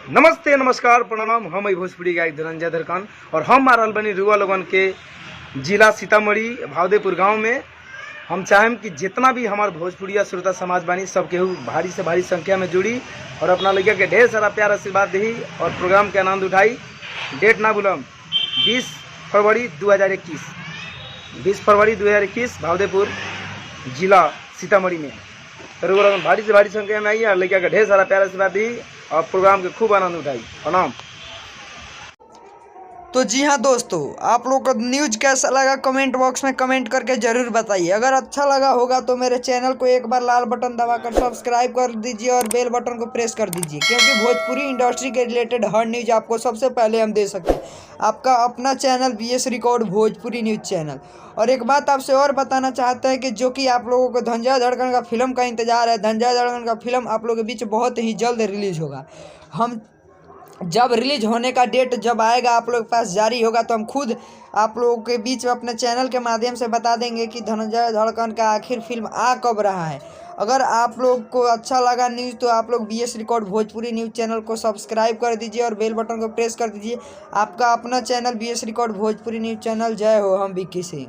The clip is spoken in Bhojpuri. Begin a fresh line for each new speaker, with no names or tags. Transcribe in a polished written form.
नमस्ते नमस्कार प्रणाम। हम भोजपुरी गायक धनंजय धरकन और हम आ रहल बनी रुआ लोगन के जिला सीतामढ़ी भावदेपुर गांव में। हम चाहें कि जितना भी हमारे भोजपुरिया श्रोता समाज बानी सब केहू भारी से भारी संख्या में जुड़ी और अपना लड़का के ढेर सारा प्यार आशीर्वाद दी और प्रोग्राम के आनंद उठाई। डेट ना भूलम 20 फरवरी 2021 20 फरवरी 2021 भावदेपुर जिला सीतामढ़ी में। तो रुआ लोगन भारी से भारी संख्या में आई और लड़का के ढेर सारा प्यार आशीर्वाद दी और प्रोग्राम के खूब आनंद उठाई। प्रणाम।
तो जी हाँ दोस्तों, आप लोग को न्यूज़ कैसा लगा कमेंट बॉक्स में कमेंट करके ज़रूर बताइए। अगर अच्छा लगा होगा तो मेरे चैनल को एक बार लाल बटन दबाकर सब्सक्राइब कर दीजिए और बेल बटन को प्रेस कर दीजिए, क्योंकि भोजपुरी इंडस्ट्री के रिलेटेड हर न्यूज़ आपको सबसे पहले हम दे सकते हैं। आपका अपना channel BS record Bhojpuri news channel. और एक बात आपसे और बताना चाहते हैं कि जो कि आप लोगों को धनंजय धड़कन का फिल्म का इंतज़ार है। धनंजय धड़कन का फिल्म आप लोगों के बीच बहुत ही जल्द रिलीज़ होगा। हम जब रिलीज होने का डेट जब आएगा आप लोग के पास जारी होगा तो हम खुद आप लोगों के बीच में अपने चैनल के माध्यम से बता देंगे कि धनंजय धड़कन का आखिर फिल्म आ कब रहा है। अगर आप लोग को अच्छा लगा न्यूज़ तो आप लोग BS record Bhojpuri news channel को सब्सक्राइब कर दीजिए और बेल बटन को प्रेस कर दीजिए। आपका अपना channel BS record Bhojpuri news channel. जय हो। हम विक्की सिंह।